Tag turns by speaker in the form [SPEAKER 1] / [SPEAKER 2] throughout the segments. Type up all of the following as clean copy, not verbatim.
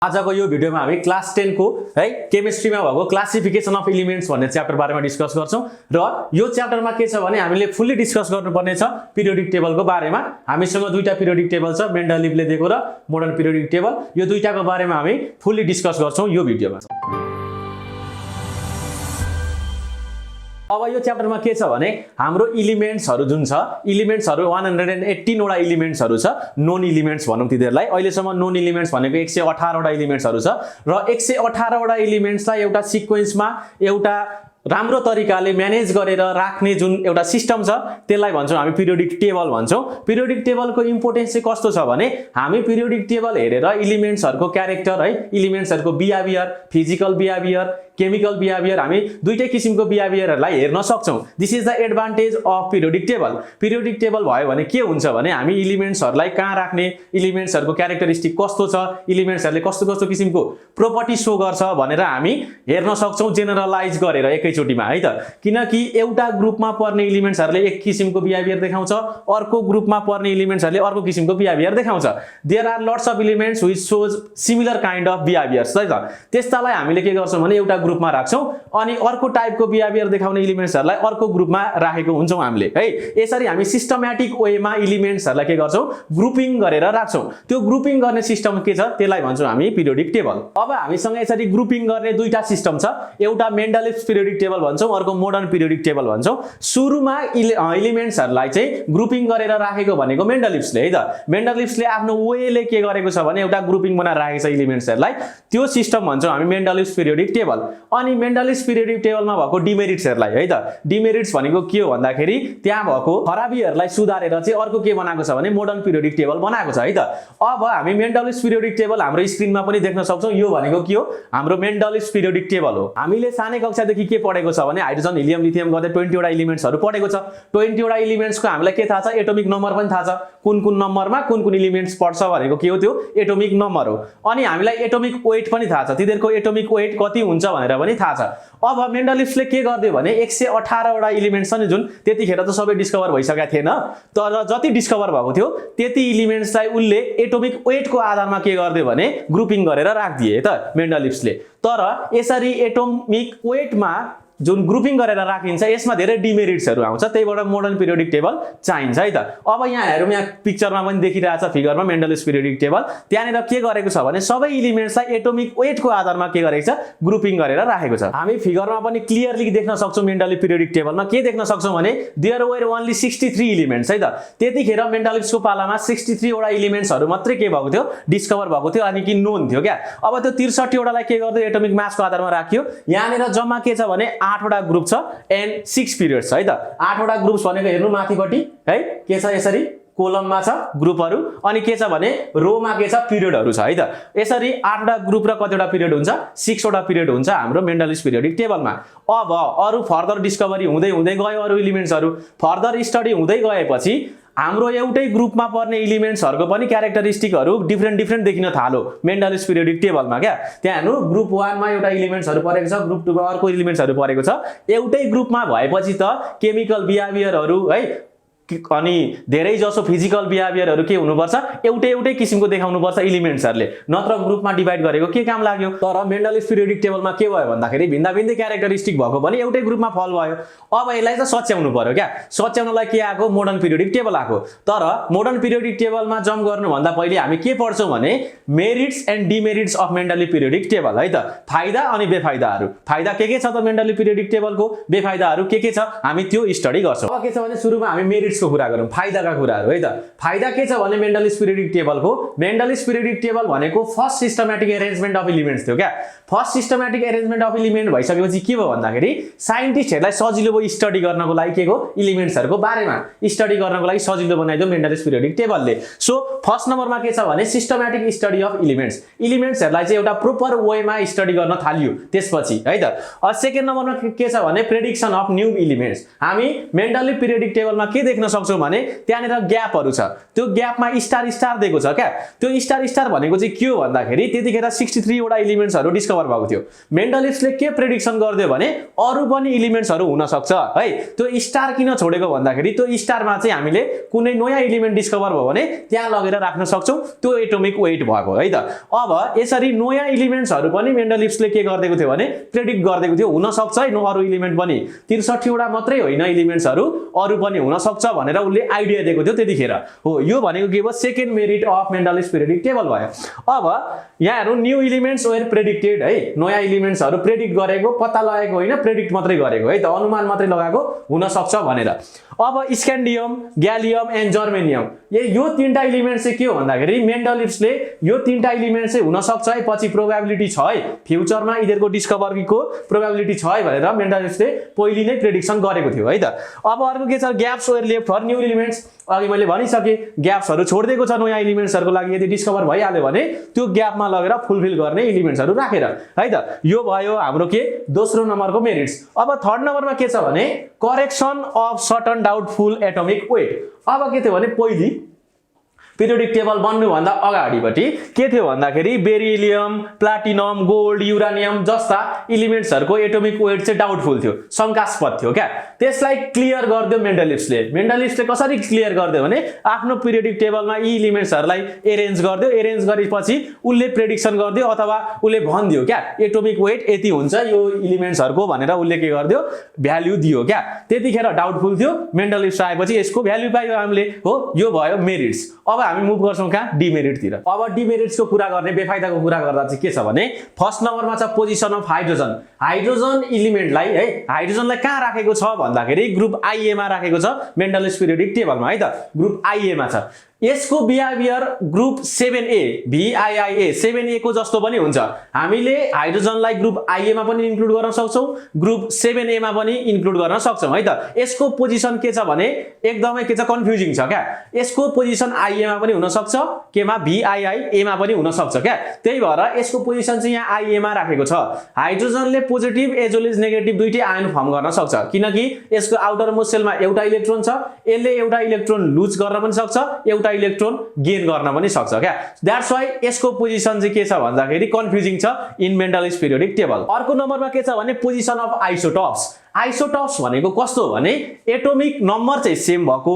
[SPEAKER 1] आजको यो भिडियोमा हामी क्लास 10 को है केमिस्ट्रीमा भएको क्लासिफिकेसन अफ एलिमेन्ट्स भन्ने च्याप्टर बारेमा डिस्कस गर्छौं र यो च्याप्टरमा के छ भने हामीले फुल्ली डिस्कस गर्नुपर्ने छ पिरियोडिक टेबलको बारेमा। हामीसँग दुईटा पिरियोडिक टेबल छ, मेन्डलिभले दिएको र मोडर्न पिरियोडिक टेबल। यो दुईटाको बारेमा हामी फुल्ली डिस्कस गर्छौं यो भिडियोमा। अब यो च्याप्टरमा के छ भने हाम्रो एलिमेन्ट्सहरु जुन छ, एलिमेन्ट्सहरु 118 वटा एलिमेन्ट्सहरु छ, नोन एलिमेन्ट्स भनौं तिनीहरुलाई। अहिलेसम्म नोन एलिमेन्ट्स भनेको 118 वटा एलिमेन्ट्सहरु छ र 118 वटा एलिमेन्ट्सलाई एउटा सिक्वेन्समा एउटा राम्रो तरिकाले म्यानेज गरेर राख्ने जुन एउटा सिस्टम छ त्यसलाई भन्छौं हामी पिरियोडिक टेबल भन्छौं। पिरियोडिक टेबलको इम्पोर्टेन्स चाहिँ कस्तो छ भने हामी पिरियोडिक टेबल हेरेर एलिमेन्ट्सहरुको क्यारेक्टर है, एलिमेन्ट्सहरुको behaviour, physical behaviour, chemical behaviour, हामी दुईटै किसिमको बिहेभियरहरुलाई हेर्न सक्छौं। This is the advantage of periodic table. Periodic table भयो भने के हुन्छ भने हामी एलिमेन्ट्सहरुलाई कहाँ राख्ने, एलिमेन्ट्सहरुको क्यारेक्टरिस्टिक कस्तो छ, एलिमेन्ट्सहरुले कस्तो कस्तो किसिमको प्रोपर्टी शो गर्छ भनेर हामी हेर्न सक्छौं जेनरलाइज गरेर एकैचोटीमा है त। किनकि एउटा ग्रुपमा पर्ने एलिमेन्ट्सहरुले एक किसिमको बिहेभियर देखाउँछ, अर्को ग्रुपमा पर्ने एलिमेन्ट्सहरुले अर्को किसिमको बिहेभियर देखाउँछ। There are lots of elements which shows similar kind of behaviours है त। त्यस्तालाई हामीले के गर्छौं भने एउटा ग्रुपमा राख्छौं अनि अर्को टाइपको बिहेभियर देखाउने एलिमेन्ट्सहरुलाई अर्को ग्रुपमा राखेको हुन्छौं हामीले है। यसरी हामी सिस्टमैटिक वेमा एलिमेन्ट्सहरुलाई के गर्छौं ग्रुपिङ गरेर राख्छौं। त्यो ग्रुपिङ गर्ने सिस्टम के छ त्यसलाई भन्छौं हामी पिरियोडिक टेबल। अब हामीसँग यसरी ग्रुपिङ गर्ने दुईटा सिस्टम छ, एउटा मेन्डलिभ्स पिरियोडिक टेबल भन्छौं, अर्को मोडर्न पिरियोडिक टेबल भन्छौं। सुरुमा एलिमेन्ट्सहरुलाई चाहिँ ग्रुपिङ गरेर राखेको भनेको मेन्डलिभ्सले है त। मेन्डलिभ्सले आफ्नो वेले के गरेको छ भने एउटा ग्रुपिङ बनाएर राखेको छ एलिमेन्ट्सहरुलाई, त्यो सिस्टम भन्छौं हामी मेन्डलिभ्स पिरियोडिक टेबल। अनि मेन्डलिभ्स पिरियोडिक टेबलमा भएको डिमेरिट्सहरुलाई है त, डिमेरिट्स भनेको के हो भन्दाखेरि त्यहाँ भएको खराबीहरुलाई सुधारेर चाहिँ अर्को के बनाएको छ भने मोडर्न पिरियोडिक टेबल बनाएको छ है त। अब हामी मेन्डलिभ्स पिरियोडिक टेबल हाम्रो स्क्रिनमा पनि देख्न सक्छौं। यो भनेको के हो, हाम्रो मेन्डलिभ्स पिरियोडिक टेबल हो। हामीले सानै कक्षादेखि के पढेको छ भने हाइड्रोजन, हिलियम, लिथियम गर्दै 20 वटा एलिमेन्ट्सहरु पढेको छ। 20 वटा एलिमेन्ट्सको हामीलाई के थाहा छ, एटोमिक नम्बर पनि थाहा छ। कुन कुन नम्बरमा कुन कुन एलिमेन्ट्स पर्छ भनेको के हो, त्यो एटोमिक नम्बर हो। अनि हामीलाई एटोमिक वेट पनि थाहा छ, तिनीहरुको एटोमिक वेट कति हुन्छ भनेर पनि थाहा छ। अब मेन्डलिभ्सले के गर्दियो भने 118 वटा एलिमेन्ट्स छ नि जुन, त्यतिखेर त सबै डिस्कभर भइसकेका थिएन, तर जति डिस्कभर भएको थियो त्यति एलिमेन्ट्सलाई उले एटोमिक वेटको आधारमा के गर्दियो भने ग्रुपिङ गरेर राख्दिए त मेन्डलिभ्सले। तर यसरी एटोमिक वेटमा जुन ग्रुपिङ गरेर राखिन्छ यसमा धेरै डिमेरिट्सहरु आउँछ, त्यहीबाट मोडर्न पिरियोडिक टेबल चाहिन्छ है त। अब यहाँ हेरौँ, यहाँ पिक्चरमा पनि देखिरहेछ फिगरमा मेन्डलिभ्स पिरियोडिक टेबल। त्यहाँनिर के गरेको छ भने सबै एलिमेन्ट्सलाई एटोमिक वेटको आधारमा के गरेको छ ग्रुपिङ गरेर राखेको छ। हामी फिगरमा पनि क्लियरली देख्न सक्छौं मेन्डलिभ पिरियोडिक टेबलमा के देख्न सक्छौं भने देयर वर ओन्ली 63 एलिमेन्ट्स है त। त्यतिखेर मेन्डलिभ्सको पालामा 63 वटा एलिमेन्ट्सहरु मात्रै के भएको थियो डिस्कभर भएको थियो अनि कि नोन थियो क्या। अब त्यो 63 वटालाई के गर्दै एटोमिक मासको आधारमा राखियो। यहाँनिर जम्मा के छ भने 8 वटा ग्रुप छ एन्ड 6 पिरियड्स है त। 8 वटा ग्रुप्स भनेको हेर्नु माथिपट्टि है के छ, यसरी कोलममा छ ग्रुपहरु अनि के छ भने रोमा के छ पिरियडहरु छ है त। यसरी 8 वटा ग्रुप र कतिवटा पिरियड हुन्छ, 6 वटा पिरियड हुन्छ हाम्रो मेन्डलिभ्स पिरियोडिक टेबलमा। अब अरु फर्दर डिस्कभरी हुँदै हुँदै गयो, अरु एलिमेन्ट्सहरु फर्दर स्टडी हुँदै गएपछि हाम्रो एउटै ग्रुपमा पर्ने एलिमेन्ट्सहरुको पनि क्यारेक्टरिस्टिकहरु डिफरेन्ट देखिन थाल्यो मेन्डलिभ्स पिरियोडिक टेबलमा क्या। त्यहाँ हेर्नु ग्रुप 1 मा एउटा एलिमेन्ट्सहरु परेको छ, ग्रुप 2 मा अर्को एलिमेन्ट्सहरु परेको छ। एउटै ग्रुपमा भएपछि त केमिकल बिहेभियरहरु है अनि धेरै जसो फिजिकल बिहेभियरहरु के हुनुपर्छ, एउटै किसिमको देखाउनुपर्छ एलिमेन्ट्सहरुले, नत्र ग्रुपमा डिभाइड गरेको के काम लाग्यो। तर मेन्डलिभ्स पिरियोडिक टेबलमा के भयो भन्दाखेरि भिन्दै क्यारेक्टरिस्टिक भएको पनि एउटै ग्रुपमा फल भयो। अब यसलाई त सच्याउनु पर्यो क्या। सच्याउनलाई के आको मोडर्न पिरियोडिक टेबल आको। तर मोडर्न पिरियोडिक टेबलमा जम्प गर्नु भन्दा पहिले हामी के पढ्छौं भने merits and demerits of Mendeleev periodic table है त। फाइदा अनि बेफाइदाहरु। फाइदा के छ त मेन्डलिभ पिरियोडिक टेबलको, बेफाइदाहरु के छ हामी त्यो स्टडी गर्छौं। अब के छ भने सुरुमा हामी मेरिट्स को कुरा गरौँ, फाइदाका कुराहरु है त। फाइदा के छ भने मेन्डलिभ्स पिरियोडिक टेबलको, मेन्डलिभ्स पिरियोडिक टेबल भनेको first systematic arrangement of elements थियो क्या। First systematic arrangement of element भइसकेपछि के भयो भन्दाखेरि साइन्टिस्टहरुलाई सजिलो भयो स्टडी गर्नको लागि के को एलिमेन्ट्सहरुको बारेमा स्टडी गर्नको लागि सजिलो बनाइदियो मेन्डलिभ्स पिरियोडिक टेबलले। सो फर्स्ट नम्बरमा के छ भने सिस्टमैटिक स्टडी अफ एलिमेन्ट्स, एलिमेन्ट्सहरुलाई चाहिँ एउटा प्रोपर वेमा स्टडी गर्न थालियो त्यसपछि है त। सेकेन्ड नम्बरमा के छ भने प्रेडिक्सन अफ न्यू एलिमेन्ट्स। हामी मेन्डलिभ पिरियोडिक टेबलमा के देख्न सक्छौं भने त्यहाँनेर ग्यापहरु छ त्यो ग्यापमा स्टार स्टार दिएको छ क्या त्यो स्टार स्टार भनेको चाहिँ के हो भन्दाखेरि त्यतिखेर 63 वटा एलिमेन्ट्सहरु डिस्कभर भएको थियो मेन्डलिस्टले के प्रेडिक्सन गर्दियो भने अरु पनि एलिमेन्ट्सहरु हुन सक्छ है त्यो स्टार किन छोडेको भन्दाखेरि त्यो स्टारमा चाहिँ हामीले कुनै नयाँ एलिमेन्ट डिस्कभर भयो भने त्यहाँ लगेर राख्न सक्छौं त्यो एटोमिक वेट भएको है त अब यसरी नयाँ एलिमेन्ट्सहरु पनि मेन्डलिस्टले के गर्दिएको थियो भने प्रेडिक्ट गर्दिएको थियो हुन सक्छ है अरु एलिमेन्ट पनि 63 वटा मात्रै होइन एलिमेन्ट्सहरु अरु पनि हुन सक्छ भनेर उले आइडिया दिएको थियो त्यतिखेर हो यो भनेको के भयो second merit of Mendeleev's periodic table भयो अब यहाँ हेरौं न्यू एलिमेन्ट्स वेयर प्रेडिक्टेड है नयाँ एलिमेन्ट्सहरु प्रेडिक्ट गरेको पत्ता लगाएको होइन प्रेडिक्ट मात्रै गरेको है त अनुमान मात्रै लगाएको हुन सक्छ भनेर अब स्क्यान्डियम ग्यालियम एन्ड जर्मेनियम यो तीनटा एलिमेन्ट चाहिँ के हो भन्दाखेरि मेन्डलिस्टले यो तीनटा एलिमेन्ट चाहिँ हुन सक्छ है पछि प्रोबेबिलिटी छ है फ्युचरमा यिनीहरुको डिस्कभरीको प्रोबेबिलिटी छ है भनेर मेन्डलिस्टले पहिले नै प्रेडिक्सन गरेको थियो है त अब अर्को के छ gaps where left for new elements अघि मैले भनिसके ग्याप्सहरु छोड्दिएको छ नयाँ एलिमेन्ट्सहरुको लागि यदि डिस्कभर भइहाल्यो भने त्यो ग्यापमा लगेर फुलफिल गर्ने एलिमेन्ट्सहरु राखेर है त यो भयो हाम्रो के दोस्रो नम्बरको मेरिट्स अब थर्ड नम्बरमा के छ भने correction of certain doubtful atomic weight अब के थियो भने पहिली पिरियोडिक टेबल बन्नु भन्दा अगाडिपटि के थियो भन्दाखेरि बेरिलियम प्लाटिनम गोल्ड युरानियम जस्ता एलिमेन्ट्सहरुको एटोमिक वेट चाहिँ डाउटफुल थियो शंकास्पद थियो क्या त्यसलाई क्लियर गर्दियो मेन्डलिस्टले कसरी क्लियर गर्दियो भने आफ्नो पिरियोडिक टेबलमा यी एलिमेन्ट्सहरुलाई एरेन्ज गरेपछि उले प्रेडिक्सन गर्दियो अथवा उले भन्दियो क्या एटोमिक वेट यति हुन्छ यो एलिमेन्ट्सहरुको भनेर उले के गर्दियो भ्याल्यु दियो क्या त्यतिखेर डाउटफुल थियो मेन्डलिस्ट आएपछि यसको भ्याल्यु पायो हामीले हो यो भयो मेरिट्स अब हामी मुभ गर्छौं कहाँ डिमेरिट तिर अब डिमेरिट्स को कुरा गर्ने बेफाइदाको कुरा गर्दा चाहिँ के छ भने फर्स्ट नम्बरमा छ पोजिसन अफ हाइड्रोजन एलिमेन्टलाई है हाइड्रोजनलाई कहाँ राखेको छ भन्दाखेरि ग्रुप आईए मा राखेको छ मेन्डलिस्ट पिरियोडिक टेबलमा है त ग्रुप आईए मा छ यसको behaviour group 7A VIIA 7A को जस्तो पनि हुन्छ हामीले हाइड्रोजनलाई ग्रुप आईए मा पनि इन्क्लुड गर्न सक्छौं ग्रुप 7A मा पनि इन्क्लुड गर्न सक्छौं है त यसको पोजिसन के छ भने एकदमै के छ कन्फ्युजिङ छ क्या यसको पोजिसन आईए मा पनि हुन सक्छ केमा VIIA मा पनि हुन सक्छ क्या त्यही भएर यसको पोजिसन चाहिँ यहाँ आईए मा राखेको छ हाइड्रोजनले पोजिटिभ एजोलिज नेगेटिभ दुईटै आयन फर्म गर्न सक्छ किनकि यसको आउटर मोस्ट सेलमा एउटा इलेक्ट्रोन छ यसले एउटा इलेक्ट्रोन लुज गर्न पनि सक्छ एउटा इलेक्ट्रोन गेन गर्न पनि सक्छ क्या दैट्स व्हाई यसको पोजिसन चाहिँ के छ भन्दाखेरि कन्फ्युजिङ छ इन मेन्डलिस्ट पिरियोडिक टेबल अर्को नम्बरमा के छ भने पोजिसन अफ आइसोटोप्स भनेको कस्तो भने एटोमिक नम्बर चाहिँ सेम भएको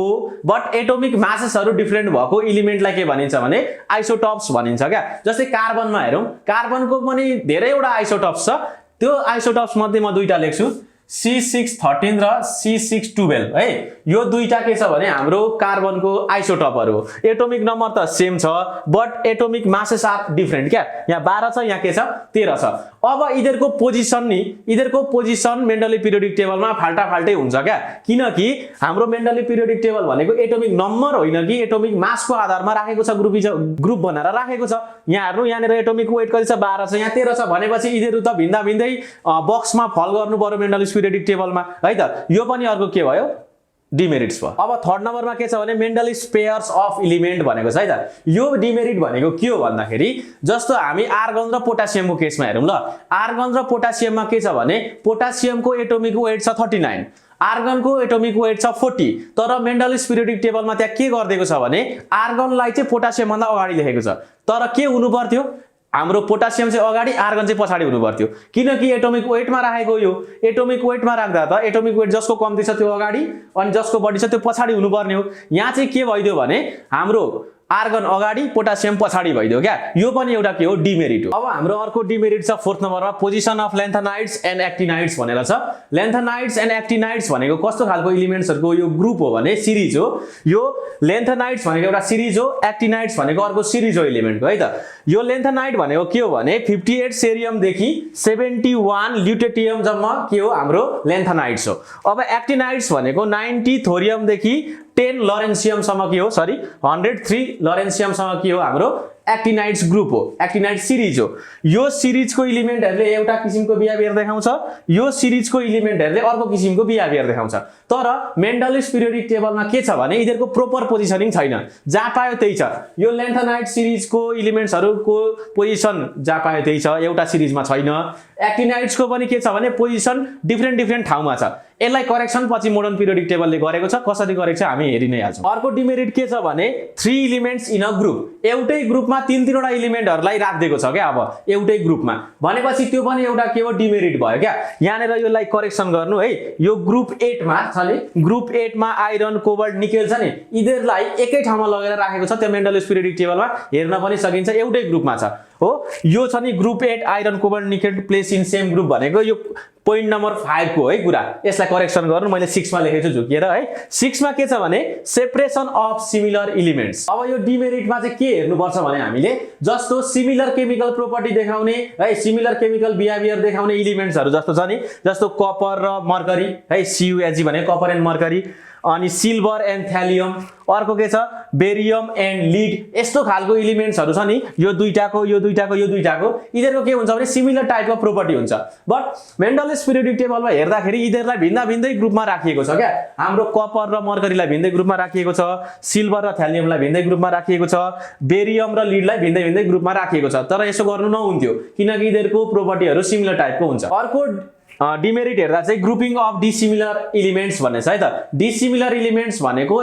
[SPEAKER 1] बट एटोमिक मासेसहरु डिफरेन्ट भएको एलिमेन्टलाई के भनिन्छ भने आइसोटोप्स भनिन्छ क्या जस्तै कार्बनमा हेरौं कार्बनको पनि धेरैवटा आइसोटोप्स छ त्यो आइसोटोप्स मध्ये म दुईटा लेख्छु C613 र C612 है यो दुईटा के छ भने हाम्रो कार्बनको आइसोटोपहरु हो एटोमिक नम्बर त सेम छ but atomic masses are different क्या यहाँ 12 छ यहाँ के छ 13 छ अब इधरको पोजिसन मेन्डली पिरियोडिक टेबलमा फाल्टै हुन्छ क्या किनकि हाम्रो मेन्डली पिरियोडिक टेबल भनेको एटोमिक नम्बर होइन कि एटोमिक मासको आधारमा राखेको छ ग्रुप बनाएर राखेको छ यहाँ हेर्नु यहाँनेर एटोमिक वेट कति छ 12 छ यहाँ 13 छ भनेपछि यिनीहरु त भिन्दै बक्समा फल गर्नु पर्यो मेन्डली पिरियोडिक टेबलमा है त यो पनि अर्को के भयो डिमेरिट्स भयो अब थर्ड नम्बरमा के छ भने मेन्डलिस्ट पेयर्स अफ एलिमेन्ट भनेको छ है त यो डिमेरिट भनेको के हो भन्दाखेरि जस्तो हामी आर्गन र पोटासियमको केसमा हेरौं ल आर्गन र पोटासियममा के छ भने पोटासियमको एटोमिक वेट छ 39 आर्गनको एटोमिक वेट छ 40 तर मेन्डलिस्ट पिरियोडिक टेबलमा त्यहाँ के गर्दिएको छ भने आर्गनलाई चाहिँ पोटासियम भन्दा अगाडि लेखेको छ तर के हुनु पर्थ्यो हाम्रो पोटासियम चाहिँ अगाडि आर्गन चाहिँ पछाडी हुनु पर्थ्यो किनकि एटोमिक वेटमा राखेको यो एटोमिक वेटमा राख्दा त एटोमिक वेट जसको कम्ती छ त्यो अगाडि अनि जसको बढी छ त्यो पछाडी हुनुपर्ने हो यहाँ चाहिँ के भइदियो भने हाम्रो आर्गन अगाडि पोटासियम पछाडी भइदियो क्या यो पनि एउटा के हो डिमेरिट हो अब हाम्रो अर्को डिमेरिट छ फोर्थ नम्बरमा पोजिसन अफ लेन्थनाइड्स एन्ड एक्टिनाइड्स भनेर छ लेन्थनाइड्स एन्ड एक्टिनाइड्स भनेको कस्तो खालको एलिमेन्ट्सहरुको यो ग्रुप हो भने सिरिज हो यो लेन्थनाइड्स भनेको एउटा सिरिज हो एक्टिनाइड्स भनेको अर्को सिरिज हो एलिमेन्टको है त यो लेन्थनाइड भनेको के हो भने 58 सेरियम देखि 71 ल्युटेटियम जम्मा के हो हाम्रो लेन्थनाइड्स हो अब एक्टिनाइड्स भनेको 90 थोरियम देखि 10 लरेन्सियम सम्म के हो 103 लरेन्सियम सम्म के हो हाम्रो एक्टिनाइड्स ग्रुप हो एक्टिनाइड सिरिज हो यो सिरिजको एलिमेन्टहरुले एउटा किसिमको बिहेभियर देखाउँछ यो सिरिजको एलिमेन्टहरुले अर्को किसिमको बिहेभियर देखाउँछ तर मेन्डलिस्ट पिरियोडिक टेबलमा के छ भने यिनीहरुको प्रोपर पोजिसनिङ छैन जहाँ पायो त्यही छ यो लेन्थनाइड सिरिजको एलिमेन्ट्सहरुको पोजिसन जहाँ पायो त्यही छ एउटा सिरिजमा छैन एक्टिनाइड्सको पनि के छ भने पोजिसन डिफरेन्ट ठाउँमा छ यसलाई करेक्सन पछि मोडर्न पिरियोडिक टेबलले गरेको छ। कसरी गरेको छ हामी हेरि नै हाल्छौँ। अर्को डिमेरिट के छ भने 3 एलिमेन्ट्स इन अ ग्रुप, एउटै ग्रुपमा 3-3वटा एलिमेन्टहरूलाई राखिदिएको छ क्या। अब एउटै ग्रुपमा भनेपछि त्यो पनि एउटा के हो डिमेरिट भयो क्या। यहाँनिर यसलाई करेक्सन गर्नु है। यो ग्रुप 8 मा छ नि, ग्रुप 8 मा आइरन कोबाल्ट निकेल छ नि, यिनीहरूलाई एकै ठाउँमा लगेर राखेको छ। त्यो मेन्डलियस पिरियोडिक टेबलमा हेर्न पनि सकिन्छ, एउटै ग्रुपमा छ हो। यो छ नि group 8 iron cobalt nickel place in same group भनेको यो पोइन्ट नम्बर 5 को है कुरा। यसलाई करेक्सन गर्नु, मैले 6 मा लेखेको छु झुकिएर है। 6 मा के छ भने सेपरेसन अफ सिमिलर एलिमेन्ट्स। अब यो डिमेरिटमा चाहिँ के हेर्नुपर्छ भने हामीले जस्तो सिमिलर केमिकल प्रोपर्टी देखाउने है, सिमिलर केमिकल बिहेभियर देखाउने एलिमेन्ट्सहरु जस्तो छ नि, जस्तो कपर र मर्करी है, CuAg भने कपर एन्ड मर्करी, अनि सिल्भर एन्ड थ्यालियम, अर्को के छ बेरियम एन्ड लिड। यस्तो खालको एलिमेन्ट्सहरु छ नि, यो दुईटाको यिनीहरुको के हुन्छ भने सिमिलर टाइपको प्रोपर्टी हुन्छ। बट मेन्डलियस पिरियोडिक टेबलमा हेर्दाखेरि यिनीहरुलाई भिन्दै ग्रुपमा राखिएको छ क्या। हाम्रो कपर र मर्करीलाई भिन्दै ग्रुपमा राखिएको छ, सिल्भर र थ्यालियमलाई भिन्दै ग्रुपमा राखिएको छ, बेरियम र लिडलाई भिन्दै ग्रुपमा राखिएको छ। तर यसो गर्नु नहुन्थ्यो किनकि यिनीहरुको प्रोपर्टीहरु सिमिलर टाइपको हुन्छ। अर्को डिमेरिट हेर्दा चाहिँ ग्रुपिङ अफ डिसिमिलर एलिमेन्ट्स भन्ने छ है त। डिसिमिलर एलिमेन्ट्स भनेको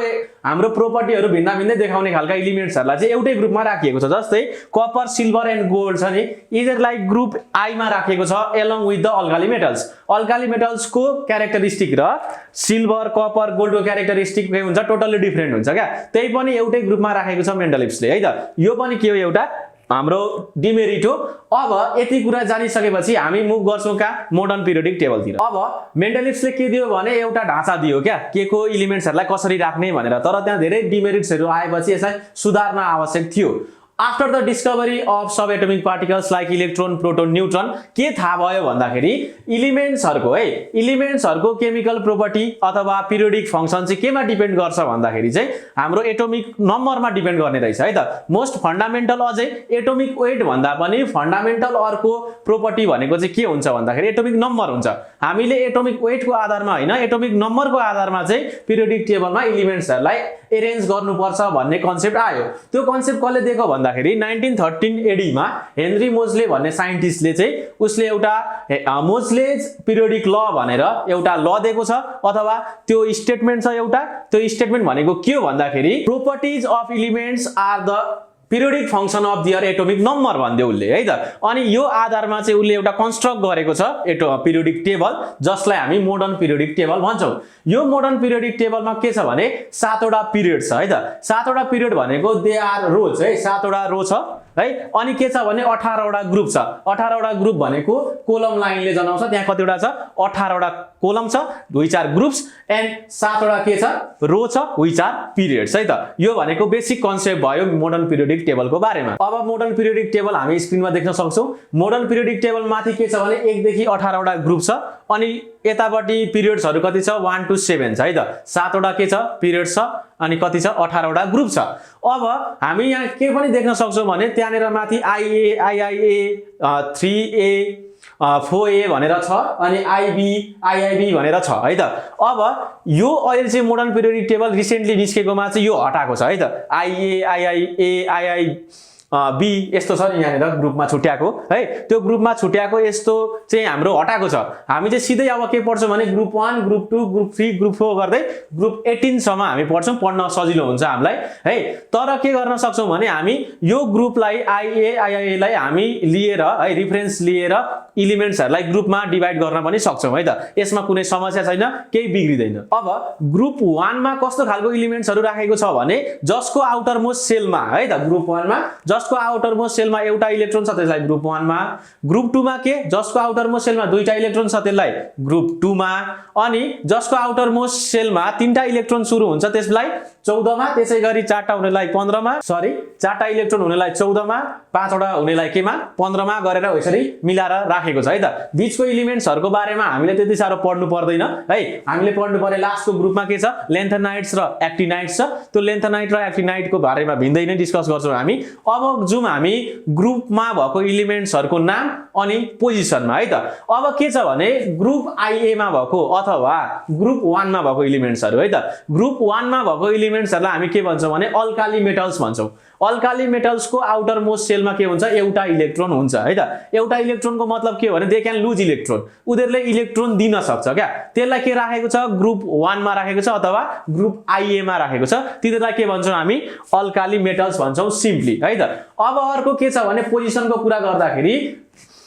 [SPEAKER 1] हाम्रो प्रोपर्टीहरु भिन्दै देखाउने खालका एलिमेन्ट्सहरुलाई चाहिँ एउटै ग्रुपमा राखिएको छ। जस्तै कपर सिल्भर एन्ड गोल्ड छ नि, यिनीहरुलाई ग्रुप I मा राखिएको छ along with the alkali metals. Alkali मेटल्सको क्यारेक्टरिस्टिक र सिल्भर कपर गोल्डको क्यारेक्टरिस्टिक के हुन्छ टोटल्ली डिफरेन्ट हुन्छ क्या। त्यही पनि एउटै ग्रुपमा राखेको छ मेन्डलियसले है त। यो पनि के हो एउटा हाम्रो डिमेरिट हो। अब यति कुरा जानिसकेपछि हामी मुभ गर्छौं का मोडर्न पिरियोडिक टेबलतिर। अब मेन्डलियसले के दियो भने एउटा ढाँचा दियो क्या, के को एलिमेन्ट्सहरुलाई कसरी राख्ने भनेर। तर त्यहाँ धेरै डिमेरिट्सहरु आएपछि यसलाई सुधार्न आवश्यक थियो। After the discovery of subatomic particles like electron proton neutron के थाहा भयो भन्दाखेरि एलिमेन्ट्सहरुको केमिकल प्रोपर्टी अथवा पिरियोडिक फंक्सन चाहिँ केमा डिपेन्ड गर्छ भन्दाखेरि चाहिँ हाम्रो एटोमिक नम्बरमा डिपेन्ड गर्ने रहेछ है त। मोस्ट फन्डामेन्टल अझै एटोमिक वेट भन्दा पनि फन्डामेन्टल अर्को प्रोपर्टी भनेको चाहिँ के हुन्छ भन्दाखेरि एटोमिक नम्बर हुन्छ। हामीले एटोमिक वेटको आधारमा हैन, एटोमिक नम्बरको आधारमा चाहिँ पिरियोडिक टेबलमा एलिमेन्ट्सहरुलाई एरेन्ज गर्नुपर्छ भन्ने कन्सेप्ट आयो। त्यो कन्सेप्ट कसले दिएको भन्दाखेरि 1913 AD मा हेनरी मोजले भन्ने साइन्टिस्टले चाहिँ उसले एउटा मोजलेज पिरियोडिक ल भनेर एउटा ल दिएको छ अथवा त्यो स्टेटमेन्ट छ एउटा। त्यो स्टेटमेन्ट भनेको के हो भन्दाखेरि properties of elements are the periodic function of their atomic number भन्दै उले है त। अनि यो आधारमा चाहिँ उले एउटा कन्स्ट्रक्ट गरेको छ पिरियोडिक टेबल, जसलाई हामी मोडर्न पिरियोडिक टेबल भन्छौं। यो मोडर्न पिरियोडिक टेबलमा के छ भने 7 वटा पिरियड छ है त। 7 वटा पिरियड भनेको दे आर रोज है, 7 वटा रो छ है। अनि के छ भने 18 वटा ग्रुप छ। 18 वटा ग्रुप भनेको कोलम लाइनले जनाउँछ। त्यहाँ कतिवटा छ 18 वटा कोलम छ, 2-4 ग्रुप्स एन्ड 7 वटा के छ रो छ, 2-4 पिरियड्स है त। यो भनेको बेसिक कन्सेप्ट भयो मोडर्न पिरियोडिक टेबलको बारेमा। अब मोडर्न पिरियोडिक टेबल हामी स्क्रिनमा देख्न सक्छौं। मोडर्न पिरियोडिक टेबल माथि के छ भने 1 देखि 18 वटा ग्रुप छ, अनि यतापट्टि पिरियड्सहरु कति छ 1 to 7 छ है त। 7 वटा के छ पिरियड्स छ, अनि कति छ 18 वटा ग्रुप छ। अब हामी यहाँ के पनि देख्न सक्छौं भने त्यहाँनेर माथि IA IIA 3A 4A भनेर छ, अनि IIB भनेर छ है त। अब यो अहिले चाहिँ मोडर्न पिरियोडिक टेबल रिसेन्टली निस्केकोमा चाहिँ यो हटाएको छ है त। IA IIA IIB यस्तो छ नि यहाँनेर ग्रुपमा छुट्याएको है। त्यो ग्रुपमा छुट्याएको यस्तो चाहिँ हाम्रो हटाएको छ। हामी चाहिँ सिधै अब के पढ्छौं भने ग्रुप 1 ग्रुप 2 ग्रुप 3 ग्रुप 4 गर्दै ग्रुप 18 सम्म हामी पढ्छौं, पढ्न सजिलो हुन्छ हामीलाई है। तर के गर्न सक्छौं भने हामी यो ग्रुपलाई IA IIA लाई हामी लिएर है रेफरेन्स लिएर एलिमेन्ट्सहरुलाई ग्रुपमा डिभाइड गर्न पनि सक्छौं है त। यसमा कुनै समस्या छैन, केही बिग्रिदैन। अब ग्रुप 1 मा कस्तो खालको एलिमेन्ट्सहरु राखेको छ भने जसको आउटर मोस्ट सेलमा है त, ग्रुप 1 मा जसको आउटर मोस्ट सेलमा एउटा इलेक्ट्रोन छ त्यसलाई ग्रुप 1 मा, ग्रुप 2 मा के जसको आउटर मोस्ट सेलमा दुईटा इलेक्ट्रोन छ त्यसलाई ग्रुप 2 मा, अनि जसको आउटर मोस्ट सेलमा 3टा इलेक्ट्रोन सुरु हुन्छ त्यसलाई 14 मा, त्यसैगरी 4टा हुनेलाई 15 मा, 4टा इलेक्ट्रोन हुनेलाई 14 मा, 5 वटा हुनेलाई केमा 15 मा गरेर यसरी मिलाएर राखेको छ है त। बीचको एलिमेन्ट्सहरुको बारेमा हामीले त्यति सारो पढ्नु पर्दैन है। हामीले पढ्नु पर्ने लास्टको ग्रुपमा के छ लेन्थनाइट्स र एक्टिनाइट्स छ। त्यो लेन्थनाइट र एक्टिनाइटको बारेमा भिन्दै नै डिस्कस गर्छौं हामी। अब जुम हामी ग्रुपमा भएको एलिमेन्ट्सहरुको नाम अनि पोजिसनमा है त। अब के छ भने ग्रुप IA मा भएको अथवा ग्रुप 1 मा भएको एलिमेन्ट्सहरु है त। ग्रुप 1 मा भएको इलिमेन्ट्सहरुलाई हामी के भन्छौं भने अल्काली मेटल्स भन्छौं। अल्काली मेटल्सको आउटर मोस्ट सेलमा के हुन्छ एउटा इलेक्ट्रोन हुन्छ है त। एउटा इलेक्ट्रोनको मतलब के हो भने दे क्यान लुज इलेक्ट्रोन, उनीहरुले इलेक्ट्रोन दिन सक्छ क्या। त्यसलाई के राखेको छ ग्रुप 1 मा राखेको छ अथवा ग्रुप IA मा राखेको छ। तिनीहरुलाई के भन्छौं हामी अल्काली मेटल्स भन्छौं सिम्पली है त। अब अर्को के छ भने पोजिसनको कुरा गर्दाखेरि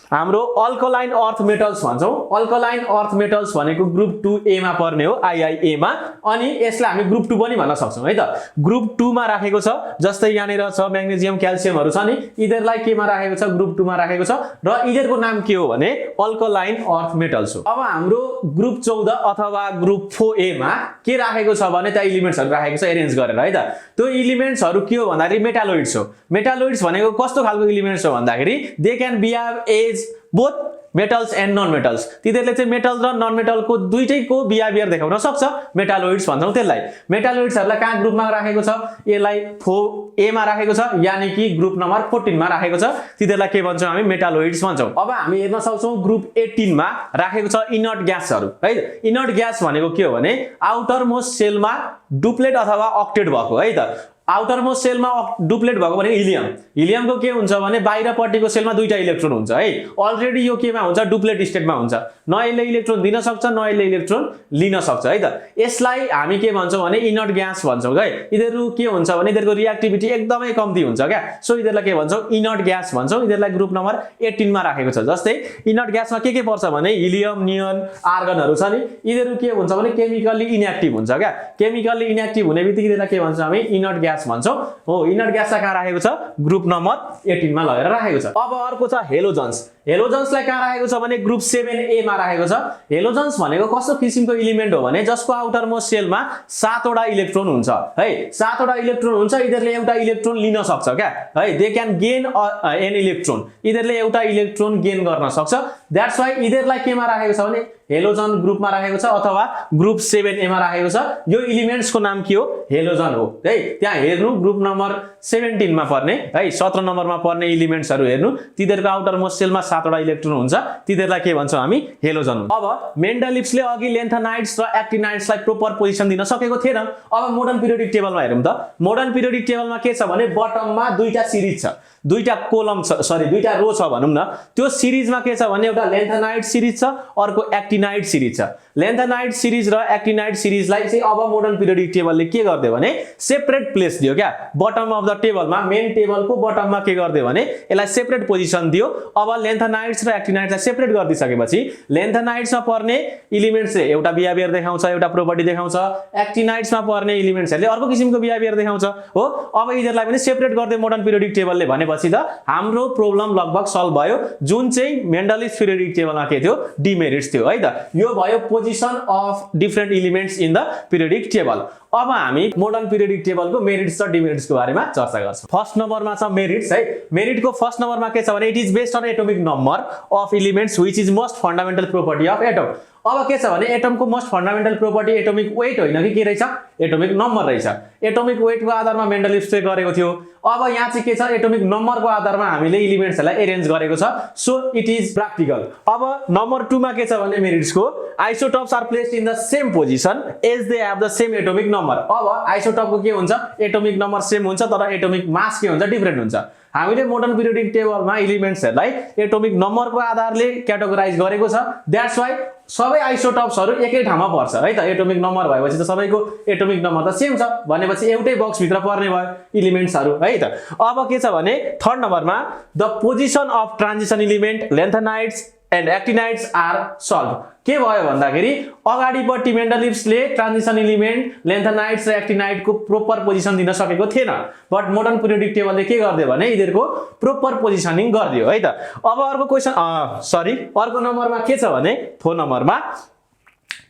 [SPEAKER 1] हाम्रो अल्कलाइन अर्थ मेटल्स भन्छौं। अल्कलाइन अर्थ मेटल्स भनेको ग्रुप 2A मा पर्ने हो IIA मा, अनि यसलाई हामी ग्रुप 2 पनि भन्न सक्छौं है त। ग्रुप 2 मा राखेको छ, जस्तै यहाँनिर छ म्याग्नेशियम क्याल्सियमहरु छ नि, यिनीहरुलाई के मा राखेको छ ग्रुप 2 मा राखेको छ र यिनीहरुको नाम के हो भने अल्कलाइन अर्थ मेटल्स हो। अब हाम्रो ग्रुप 14 अथवा ग्रुप 4A मा के राखेको छ भने त्यहाँ इलिमेन्ट्सहरु राखेको छ एरेन्ज गरेर है त। त्यो इलिमेन्ट्सहरु के हो भन्दाखेरि मेटालोइड्स हो। मेटालोइड्स भनेको कस्तो खालको इलिमेन्ट्स हो भन्दाखेरि they can behave as both metals and non metals। तिनीहरुले चाहिँ मेटल र नन मेटलको दुईटैको बिहेभियर देखाउन सक्छ, मेटालोइड्स भन्छौं त्यसलाई। मेटालोइड्सहरुलाई कहाँ ग्रुपमा राखेको छ, यसलाई 4A मा राखेको छ, यानी कि ग्रुप नम्बर 14 मा राखेको छ। तिनीहरुलाई के भन्छौं हामी मेटालोइड्स भन्छौं। अब हामी हेर्न सक्छौं ग्रुप 18 मा राखेको छ इनर्ट ग्यासहरु है। इनर्ट ग्यास भनेको के हो भने आउटर मोस्ट सेलमा डुप्लेट अथवा अक्टेट भएको है त। आउटर मोस्ट सेलमा डुप्लेट भएको भने हिलियम। हिलियमको के हुन्छ भने बाहिरपट्टिको सेलमा दुईटा इलेक्ट्रोन हुन्छ है। अलरेडी यो केमा हुन्छ डुप्लेट स्टेटमा हुन्छ, न यसले इलेक्ट्रोन दिन सक्छ न यसले इलेक्ट्रोन लिन सक्छ है त। यसलाई हामी के भन्छौं भने इनर्ट ग्यास भन्छौं है। यिनीहरु के हुन्छ भने यिनीहरुको रिएक्टिभिटी एकदमै कम्ती हुन्छ क्या, सो यिनीहरुलाई के भन्छौं इनर्ट ग्यास भन्छौं। यिनीहरुलाई ग्रुप नम्बर 18 मा राखेको छ। जस्तै इनर्ट ग्यासमा के पर्छ भने हिलियम, नियन, आर्गनहरु छ नि, यिनीहरु के हुन्छ भने केमिकली इनएक्टिभ हुन्छ क्या। केमिकली इनएक्टिभ हुनेबित्तिकै यिनीहरुलाई के भन्छौं हामी इनर्ट ग्यास भन्छौं हो। इनर्ट ग्यासलाई कहाँ राखेको छ ग्रुप नम्बर 18 मा लगेर राखेको छ। अब अर्को छ हेलोजन्स। हेलोजन्सलाई कहाँ राखेको छ भने ग्रुप 7A मा राखेको छ। हेलोजन्स भनेको कस्तो किसिमको इलिमेन्ट हो भने जसको आउटर मोस्ट सेलमा 7 वटा इलेक्ट्रोन हुन्छ है। 7 वटा इलेक्ट्रोन हुन्छ, यिनीहरुले एउटा इलेक्ट्रोन लिन सक्छ क्या है। They can gain an electron, यिनीहरुले एउटा इलेक्ट्रोन गेन गर्न सक्छ। दैट्स व्हाई यिनीहरुलाई केमा राखेको छ भने हेलोजन ग्रुपमा राखेको छ अथवा ग्रुप 7A मा राखेको छ। यो इलिमेन्ट्सको नाम के हो हेलोजन हो है। त्यहाँ हेर्नु ग्रुप नम्बर 17 मा पर्ने है, 17 नम्बरमा पर्ने इलिमेन्ट्सहरु हेर्नु, तिनीहरुको आउटर मोस्ट सेलमा 7 वटा इलेक्ट्रोन हुन्छ, तिनीहरुलाई के भन्छौं हामी हेलोजन। अब मेन्डलिप्सले अघि लेन्थनाइड्स र एक्टिनाइड्सलाई प्रोपर पोजिसन दिन सकेको थिएन। अब मोडर्न पिरियोडिक टेबलमा हेरौँ त। मोडर्न पिरियोडिक टेबलमा के छ भने बटममा दुईटा सिरिज छ, दुईटा कोलम छ, सरी दुईटा रो छ भनौं न। त्यो सिरिजमा के छ भने एउटा लेन्थनाइड सिरिज छ, अर्को एक्टिनाइड सिरिज छ। लेन्थनाइड सिरिज र एक्टिनाइड सिरिजलाई चाहिँ अब मोडर्न पिरियोडिक टेबलले के गर्दियो भने सेपरेट प्लेस दियो क्या। बटम अफ द टेबलमा, मेन टेबलको बटममा के गर्दियो भने यसलाई सेपरेट पोजिसन दियो। अब लेन्थनाइड्स र एक्टिनाइड्सलाई सेपरेट गरिदिसकेपछि लेन्थनाइड्समा पर्ने इलिमेन्ट्सले एउटा बिहेभियर देखाउँछ, एउटा प्रोपर्टी देखाउँछ। एक्टिनाइड्समा पर्ने इलिमेन्ट्सहरुले अर्को किसिमको बिहेभियर देखाउँछ हो। अब यिनीहरुलाई पनि सेपरेट गर्दै मोडर्न पिरियोडिक टेबलले भनेपछि त हाम्रो प्रब्लम लगभग सल्भ भयो। जुन चाहिँ मेन्डलिप्स पिरियोडिक टेबलमा के थियो डिमेरिट्स थियो है त। यो भयो position of different elements in the periodic table. अब हामी मोडर्न पिरियोडिक टेबलको मेरिट्स र डिमेरिट्सको बारेमा चर्चा गर्छौं। फर्स्ट नम्बरमा छ मेरिट्स है। मेरिटको फर्स्ट नम्बरमा के छ भने it is based on atomic number of elements which is most fundamental property of atom. अब के छ भने एटमको most fundamental property atomic weight होइन कि के रहेछ एटोमिक नम्बर रहेछ। एटोमिक वेटको आधारमा मेन्डलिप्सले गरेको थियो। अब यहाँ चाहिँ के छ एटोमिक नम्बरको आधारमा हामीले इलिमेन्ट्सहरुलाई अरेन्ज गरेको छ, सो इट इज प्रैक्टिकल। अब नम्बर 2 मा के छ भने मेरिट्सको isotopes are placed in the same position as they have the same atomic number. अब आइसोटोपको के हुन्छ एटोमिक नम्बर सेम हुन्छ तर एटोमिक मास के हुन्छ डिफरेन्ट हुन्छ। हामीले मोडर्न पिरियोडिक टेबलमा इलिमेन्ट्सहरुलाई एटोमिक नम्बरको आधारले क्याटेगोराइज गरेको छ। दैट्स व्हाई सबै आइसोटोप्सहरु एकै ठाउँमा पर्छ है त। एटोमिक नम्बर भएपछि त सबैको एटोमिक नम्बर त सेम छ भनेपछि एउटै बक्स भित्र पर्ने भयो इलिमेन्ट्सहरु है त। अब के छ भने थर्ड नम्बरमा the position of transition element lanthanides and actinides are solve. के भयो भन्दाखेरि अगाडिपट्टि मेन्डलिप्सले ट्रान्जिसन इलिमेन्ट लेन्थनाइड्स र एक्टिनाइडको प्रोपर पोजिसन दिन सकेको थिएन, बट मोडर्न पिरियोडिक टेबलले के गर्दियो भने यिनीहरुको प्रोपर पोजिसनिङ गर्दियो है त। अब अर्को क्वेशन अर्को नम्बरमा के छ भने 4 नम्बरमा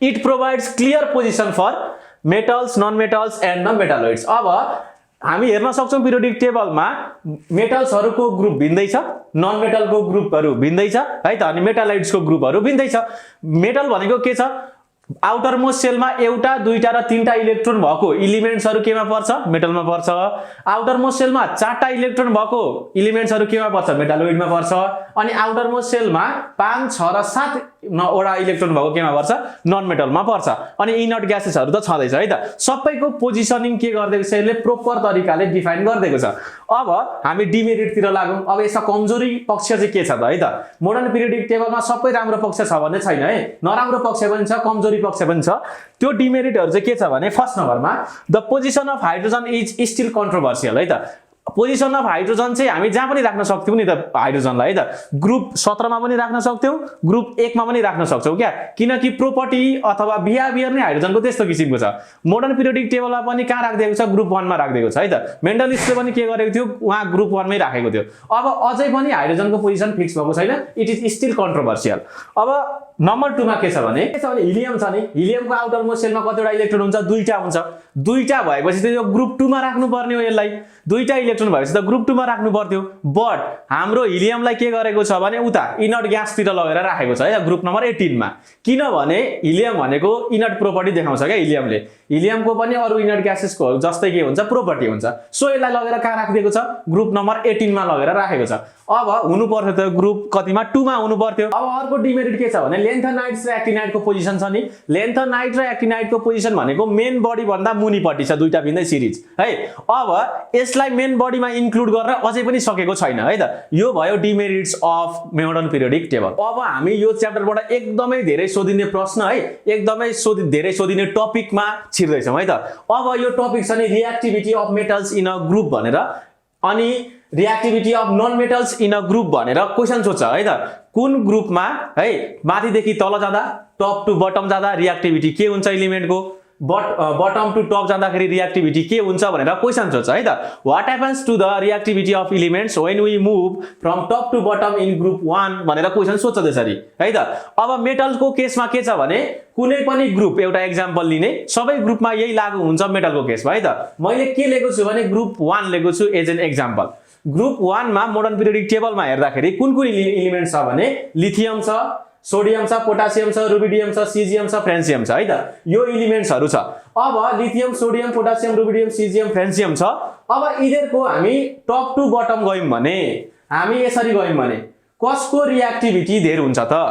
[SPEAKER 1] it provides clear position for metals, non metals and non metalloids. अब हामी हेर्न सक्छौं पिरियोडिक टेबलमा मेटल्सहरुको ग्रुप भिन्दै छ, नन मेटलको ग्रुपहरु भिन्दै छ है त, अनि मेटालोइड्सको ग्रुपहरु भिन्दै छ। मेटल भनेको के छ आउटर मोस्ट सेलमा एउटा, दुईटा र तीनटा इलेक्ट्रोन भएको इलिमेन्ट्सहरु केमा पर्छ मेटलमा पर्छ। आउटर मोस्ट सेलमा 4टा इलेक्ट्रोन भएको इलिमेन्ट्सहरु केमा पर्छ मेटालोइडमा पर्छ। अनि आउटर मोस्ट सेलमा 5, 6 र 7 वटा इलेक्ट्रोन भएको केमा पर्छ नन मेटलमा पर्छ अनि इनर्ट ग्यासेसहरु त छँदैछ है त सबैको पोजिसनिङ के गर्दैको छ यसले प्रोपर तरिकाले डिफाइन गर्दैको छ अब हामी डिमेरिट तिर लागौं अब यसको कमजोरी पक्ष चाहिँ के छ त है त मोडर्न पिरियोडिक टेबलमा सबै राम्रो पक्ष छ भन्ने छैन है नराम्रो पक्ष पनि छ कमजोरी पक्ष पनि छ त्यो डिमेरिटहरु चाहिँ के छ भने फर्स्ट नम्बरमा the position of hydrogen is still controversial है त पोजिसन अफ हाइड्रोजन चाहिँ हामी जहाँ पनि राख्न सक्थ्यौं नि त हाइड्रोजनलाई है त ग्रुप 17 मा पनि राख्न सक्थ्यौं ग्रुप 1 मा पनि राख्न सक्छौं क्या किनकि प्रोपर्टी अथवा बिहेभियर नै हाइड्रोजनको त्यस्तो किसिमको छ मोडर्न पिरियोडिक टेबलमा पनि कहाँ राख्दिएको छ ग्रुप 1 मा राख्दिएको छ है त मेन्डलिस्टले पनि के गरेको थियो उहाँ ग्रुप 1 मै राखेको थियो अब अझै पनि हाइड्रोजनको पोजिसन फिक्स भएको छैन इट इज स्टिल कन्ट्रोभर्सियल अब नम्बर 2 मा के छ भने हिलियम छ नि हिलियमको आउटर मोस्ट सेलमा कतिवटा इलेक्ट्रोन हुन्छ दुईटा हुन्छ दुईटा भएपछि त यो ग्रुप 2 मा राख्नु पर्ने हो यसलाई दुईटा इलेक्ट्रोन भएपछि त ग्रुप 2 मा राख्नु पर्थ्यो बट हाम्रो हिलियमलाई के गरेको छ भने उता इनर्ट ग्यास तिर लगेर राखेको छ है ग्रुप नम्बर 18 मा किनभने हिलियम भनेको इनर्ट प्रोपर्टी देखाउँछ के हिलियमले हिलियमको पनि अरु इनर्ट ग्यासेसको जस्तै के हुन्छ प्रोपर्टी हुन्छ सो यसलाई लगेर कहाँ राखिदिएको छ ग्रुप नम्बर 18 मा लगेर राखेको छ अब हुनु पर्थ्यो त ग्रुप कतिमा 2 मा हुनु पर्थ्यो अब अर्को डिमेरिट के छ भने लेन्थनाइट्स र एक्टिनाइटको पोजिसन छ नि लेन्थनाइट र एक्टिनाइटको पोजिसन भनेको मेन बडी भन्दा मुनिपट्टि छ दुईटा भिन्दै सिरिज है अब यसलाई मेन बडीमा इन्क्लुड गरेर अझै पनि सकेको छैन है त यो भयो demerits of modern periodic table अब हामी यो च्याप्टरबाट एकदमै धेरै सोधिने प्रश्न है एकदमै धेरै सोधिने टपिकमा छिर्दै छौं है त अब यो टपिक छ नि reactivity of metals in a group भनेर अनि reactivity of non metals in a group भनेर क्वेशन सोध्छ है त कुन ग्रुपमा है माथिदेखि तल जाँदा टप टु बटम जाँदा रिएक्टिभिटी के हुन्छ एलिमेन्टको बटम टु टप जाँदाखेरि रिएक्टिभिटी के हुन्छ भनेर क्वेशन सोध्छ है त what happens to the reactivity of elements when we move from top to bottom in group 1 भनेर क्वेशन सोध्छ त्यसरी है त अब मेटलको केसमा के छ भने कुनै पनि ग्रुप एउटा एक्जाम्पल लिने सबै ग्रुपमा यही लागू हुन्छ मेटलको केसमा है त मैले के लेखेको छु भने ग्रुप 1 लेखेको छु एज एन एक्जाम्पल ग्रुप 1 मा मोडर्न पिरियोडिक टेबलमा हेर्दाखेरि कुन कुन एलिमेन्ट छ भने लिथियम छ सोडियम छ पोटासियम छ रुबिडियम छ सिजियम छ फ्रेन्सियम छ है त यो एलिमेन्ट्सहरु छ अब lithium sodium potassium rubidium caesium फ्रेन्सियम छ अब यिनीहरुको हामी टप टु बटम गयौं भने हामी यसरी गयौं भने कसको रिएक्टिभिटी धेरै हुन्छ त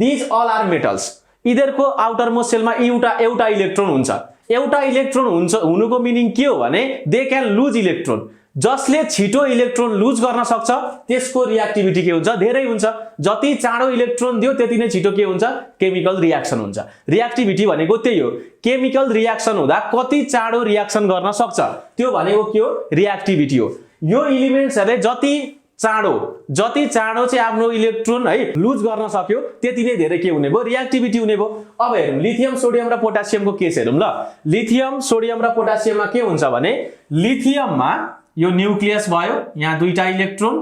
[SPEAKER 1] दिज अल आर मेटल्स यिनीहरुको आउटर मोस्ट सेलमा एउटा इलेक्ट्रोन हुन्छ एउटा इलेक्ट्रोन हुन्छ हुनुको मिनिङ के हो भने दे क्यान लुज इलेक्ट्रोन जसले छिटो इलेक्ट्रोन लुज गर्न सक्छ त्यसको रिएक्टिभिटी के हुन्छ धेरै हुन्छ जति चाँडो इलेक्ट्रोन दियो त्यति नै छिटो के हुन्छ केमिकल रिएक्सन हुन्छ रिएक्टिभिटी भनेको त्यही हो केमिकल रिएक्सन हुँदा कति चाँडो रिएक्सन गर्न सक्छ त्यो भनेको के हो रिएक्टिभिटी हो यो एलिमेन्ट्सहरुले जति चाँडो चाहिँ आफ्नो इलेक्ट्रोन है लुज गर्न सक्यो त्यति नै धेरै के हुने भयो रिएक्टिभिटी हुने भयो अब हेरौं लिथियम सोडियम र पोटासियमको केस हेरौं ल लिथियम सोडियम र पोटासियममा के हुन्छ भने लिथियममा यो न्यूक्लियस भयो यहाँ दुईटा इलेक्ट्रोन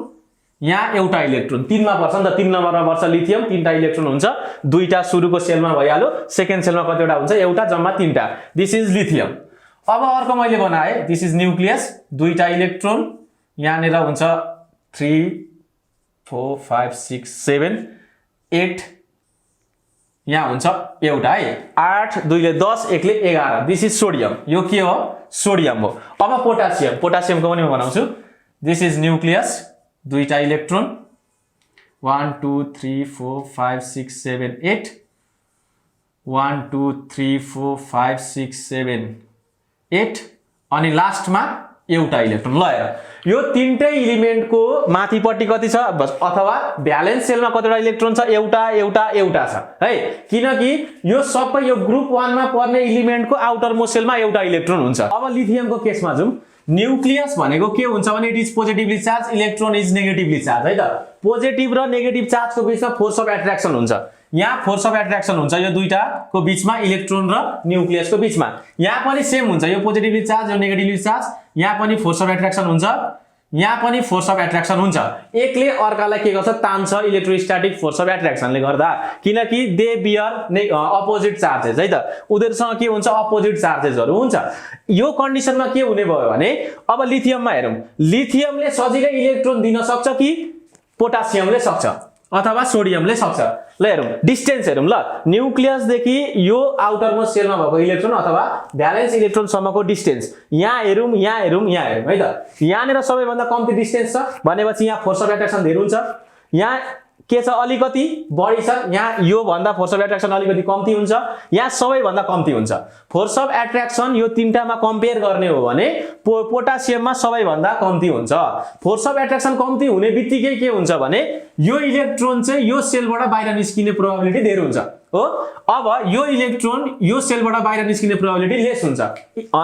[SPEAKER 1] यहाँ एउटा इलेक्ट्रोन 3 मा पर्छ नि त 3 नम्बरमा पर्छ लिथियम 3टा इलेक्ट्रोन हुन्छ दुईटा सुरुको सेलमा भइहाल्यो सेकेन्ड सेलमा कतिवटा हुन्छ एउटा जम्मा 3टा दिस इज लिथियम अब अर्को मैले बनाए दिस इज न्यूक्लियस दुईटा इलेक्ट्रोन यहाँ नेर हुन्छ 3 4 5 6 7 8 यहाँ हुन्छ एउटा है 8 2 ले 10 1 ले 11 दिस इज सोडियम यो के हो सोडियम हो अब पोटासियमको पनि म बनाउँछु दिस इज न्यूक्लियस दुईटा इलेक्ट्रोन 1 2 3 4 5 6 7 8 1 2 3 4 5 6 7 8 अनि लास्टमा एउटा इलेक्ट्रोन ल हेर यो तीनटै एलिमेन्टको माथिपट्टि कति छ अथवा भ्यालेन्स सेलमा कतिवटा इलेक्ट्रोन छ एउटा छ है किनकि यो सबै यो ग्रुप 1 मा पर्ने एलिमेन्टको आउटर मोस्ट सेलमा एउटा इलेक्ट्रोन हुन्छ अब लिथियमको केसमा जाउँ न्यूक्लियस भनेको के हुन्छ भने it is positively charge electron is negatively charge है त पोजिटिभ र नेगेटिभ चार्जको बीचमा फोर्स अफ एट्र्याक्सन हुन्छ यहाँ फोर्स अफ एट्र्याक्सन हुन्छ यो दुईटाको बीचमा इलेक्ट्रोन र न्यूक्लियसको बीचमा यहाँ पनि सेम हुन्छ यो पोजिटिभली चार्ज यो नेगेटिभली चार्ज यहाँ पनि फोर्स अफ एट्र्याक्सन हुन्छ यहाँ पनि फोर्स अफ एट्र्याक्सन हुन्छ एकले अर्कालाई के गर्छ तान्छ इलेक्ट्रोस्टैटिक फोर्स अफ एट्र्याक्सनले गर्दा किनकि दे बियर अपोजिट चार्जेस है त उनीहरुसँग के हुन्छ अपोजिट चार्जेसहरु हुन्छ यो कन्डिसनमा के हुने भयो भने अब लिथियममा हेरौं लिथियमले सजिलै इलेक्ट्रोन दिन सक्छ कि पोटासियमले सक्छ अथवा सोडियमले सक्छ ल हेरौं डिस्टेन्स हेरौं ल न्यूक्लियस देखि यो आउटर मोस्ट सेलमा भएको इलेक्ट्रोन अथवा भ्यालेन्स इलेक्ट्रोन सम्मको डिस्टेन्स यहाँ हेरौं है त यहाँ नेर सबैभन्दा कम्ती डिस्टेन्स छ भनेपछि यहाँ फोर्स अफ एट्र्याक्सन धेरै हुन्छ यहाँ के छ अलिकति बढी छ, यहाँ यो भन्दा फोर्स अफ एट्र्याक्सन अलिकति कम्ती हुन्छ, यहाँ सबैभन्दा कम्ती हुन्छ। फोर्स अफ एट्र्याक्सन यो तीनटामा कम्पेयर गर्ने हो भने पोटासियममा सबैभन्दा कम्ती हुन्छ। फोर्स अफ एट्र्याक्सन कम्ती हुने बित्तिकै के हुन्छ भने यो इलेक्ट्रोन चाहिँ यो सेलबाट बाहिर निस्किने प्रोबेबिलिटी धेरै हुन्छ हो। अब यो इलेक्ट्रोन यो सेलबाट बाहिर निस्किने प्रोबेबिलिटी लेस हुन्छ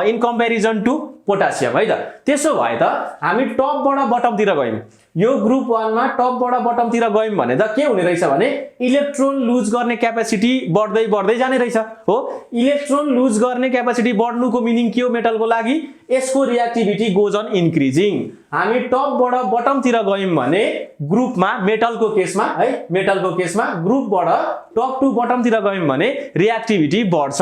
[SPEAKER 1] इन कम्पेरिजन टु पोटासियम है त। त्यसो भए त हामी टपबाट बटमतिर गयौँ, यो ग्रुप 1 मा टपबाट बटमतिर गयौँ भने त के हुने रहेछ भने इलेक्ट्रोन लुज गर्ने क्यापेसिटी बढ्दै बढ्दै जाने रहेछ हो। इलेक्ट्रोन लुज गर्ने क्यापेसिटी बढ्नुको मिनिङ के हो मेटलको लागि, यसको रिएक्टिभिटी गोज अन इन्क्रिजिङ। हामी टपबाट बटमतिर गयौँ भने ग्रुपमा मेटलको केसमा है, मेटलको केसमा ग्रुपबाट टप टु बटमतिर गयौँ भने रिएक्टिभिटी बढ्छ,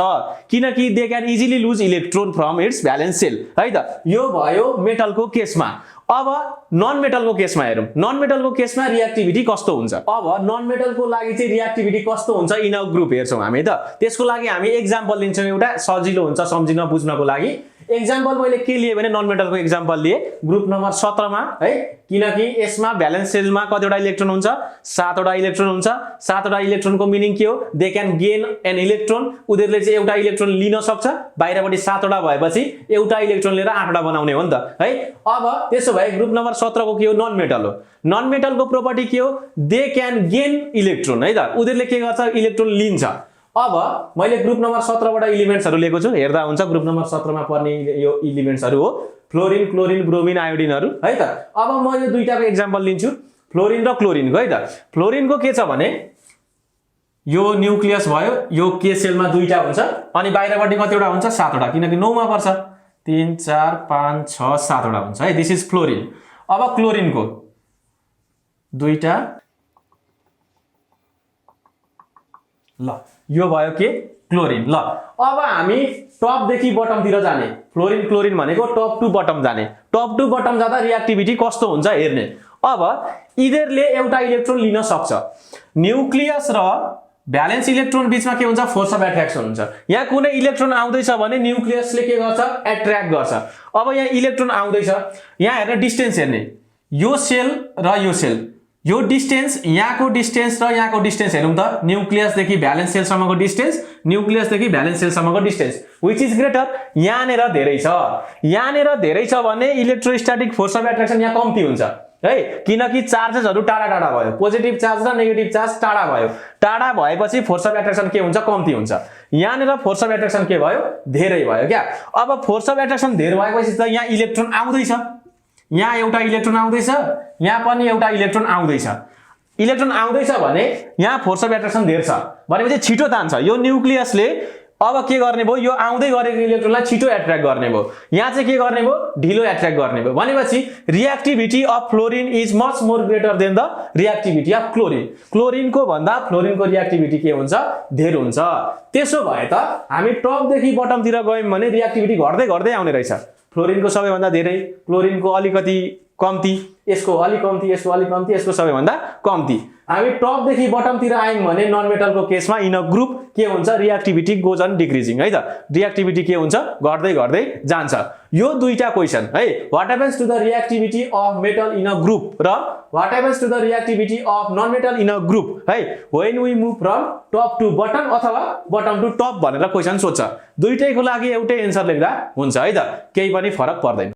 [SPEAKER 1] किनकि they can easily lose electron from its valence shell है त। यो भयो मेटलको केसमा। अब नन मेटलको केसमा हेरौँ, नन मेटलको केसमा रिएक्टिभिटी कस्तो हुन्छ। अब नन मेटलको लागि चाहिँ रिएक्टिभिटी कस्तो हुन्छ इन अ ग्रुप हेर्छौँ हामी त। त्यसको लागि हामी एक्जाम्पल लिन्छौँ, एउटा सजिलो हुन्छ सम्झिन बुझ्नको लागि। एक्जाम्पल मैले के लिए भने नन मेटलको एक्जाम्पल लिए ग्रुप नम्बर 17 मा है, किनकि यसमा भ्यालेन्स सेलमा कतिवटा इलेक्ट्रोन हुन्छ, 7 वटा इलेक्ट्रोन हुन्छ। 7 वटा इलेक्ट्रोनको मिनिङ के हो, they can gain an electron. उनीहरूले चाहिँ एउटा इलेक्ट्रोन लिन सक्छ, बाहिरपट्टि 7 वटा भएपछि एउटा इलेक्ट्रोन लिएर 8 वटा बनाउने हो नि त है। अब त्यसो भए ग्रुप नम्बर 17 को के हो, नन मेटल हो। नन मेटलको प्रोपर्टी के हो, दे क्यान गेन इलेक्ट्रोन है त। उनीहरूले के गर्छ, इलेक्ट्रोन लिन्छ। अब मैले ग्रुप नम्बर 17 बाट एलिमेन्ट्सहरु लिएको छु, हेर्दा हुन्छ ग्रुप नम्बर 17 मा पर्ने यो एलिमेन्ट्सहरु हो फ्लोरिन, क्लोरिन, ब्रोमिन, आयोडिनहरु है त। अब म यो दुईटाको एक्जाम्पल लिन्छु, फ्लोरिन र क्लोरिनको है त। फ्लोरिनको के छ भने यो न्यूक्लियस भयो, यो के सेलमा दुईटा हुन्छ अनि बाहिरपट्टि कतिवटा हुन्छ, 7 वटा, किनकि 9 मा पर्छ। 3 4 5 6 7 वटा हुन्छ है, दिस इज फ्लोरिन। अब क्लोरिनको दुईटा, ल यो भयो के क्लोरिन। ल अब हामी टप देखि बटम तिर जाने, फ्लोरिन क्लोरिन भनेको टप टु बटम जाने। टप टु बटम जाँदा रिएक्टिभिटी कस्तो हुन्छ हेर्ने। अब इदरले एउटा इलेक्ट्रोन लिन सक्छ, न्यूक्लियस र भ्यालेन्स इलेक्ट्रोन बीचमा के हुन्छ, फोर्स अफ एट्र्याक्सन हुन्छ। यहाँ कुनै इलेक्ट्रोन आउँदैछ भने न्यूक्लियसले के गर्छ, एट्र्याक्ट गर्छ। अब यहाँ इलेक्ट्रोन आउँदैछ, यहाँ हेर्ने डिस्टेन्स हेर्ने, यो सेल र यो सेल, यो डिस्टेन्स, यहाँको डिस्टेन्स र यहाँको डिस्टेन्स हेरौँ त, न्यूक्लियसदेखि भ्यालेन्स सेलसम्मको डिस्टेन्स, न्यूक्लियसदेखि भ्यालेन्स सेलसम्मको डिस्टेन्स, व्हिच इज ग्रेटर। यहाँनेर धेरै छ, यहाँनेर धेरै छ भने इलेक्ट्रोस्टैटिक फोर्स अफ एट्र्याक्सन यहाँ कम्ती हुन्छ है, किनकि चार्जेसहरु टाढा टाढा भयो, पोजिटिभ चार्ज र नेगेटिभ चार्ज टाढा भयो। टाढा भएपछि फोर्स अफ एट्र्याक्सन के हुन्छ, कम्ती हुन्छ। यहाँनेर फोर्स अफ एट्र्याक्सन के भयो, धेरै भयो क्या। अब फोर्स अफ एट्र्याक्सन धेरै भएपछि त यहाँ इलेक्ट्रोन आउँदैछ, यहाँ एउटा इलेक्ट्रोन आउँदैछ, यहाँ पनि एउटा इलेक्ट्रोन आउँदैछ। इलेक्ट्रोन आउँदैछ भने यहाँ फोर्स अफ एट्र्याक्सन धेरै छ भनेपछि छिटो तान्छ। यो न्यूक्लियसले अब के गर्ने भयो, यो आउँदै गरेको इलेक्ट्रोनलाई छिटो एट्र्याक्ट गर्ने भयो, यहाँ चाहिँ के गर्ने भयो, ढिलो एट्र्याक्ट गर्ने भयो। भनेपछि reactivity of fluorine is much more greater than the reactivity of chlorine. क्लोरिनको भन्दा फ्लोरिनको रिएक्टिभिटी के हुन्छ, धेरै हुन्छ। त्यसो भए त हामी टपदेखि बटमतिर गयौँ भने रिएक्टिभिटी घट्दै घट्दै आउने रहेछ। फ्लोरिनको सबैभन्दा धेरै, क्लोरिनको अलिकति कम्ती, यसको अलि कम्ती, यसको अलि कम्ती, यसको सबैभन्दा कम्ती। हामी टपदेखि बटमतिर आयौँ भने नन मेटलको केसमा इन अ ग्रुप के हुन्छ, रिएक्टिभिटी गोज अन डिक्रिजिङ है त। रिएक्टिभिटी के हुन्छ, घट्दै घट्दै जान्छ। यो दुईटा क्वेशन है, what happens to the reactivity of metal in a group र what happens to the reactivity of non metal in a group है, when we move from top to bottom अथवा बटम टु टप भनेर question सोध्छ। दुईटैको लागि एउटै answer लेख्दा हुन्छ है त, केही पनि फरक पर्दैन।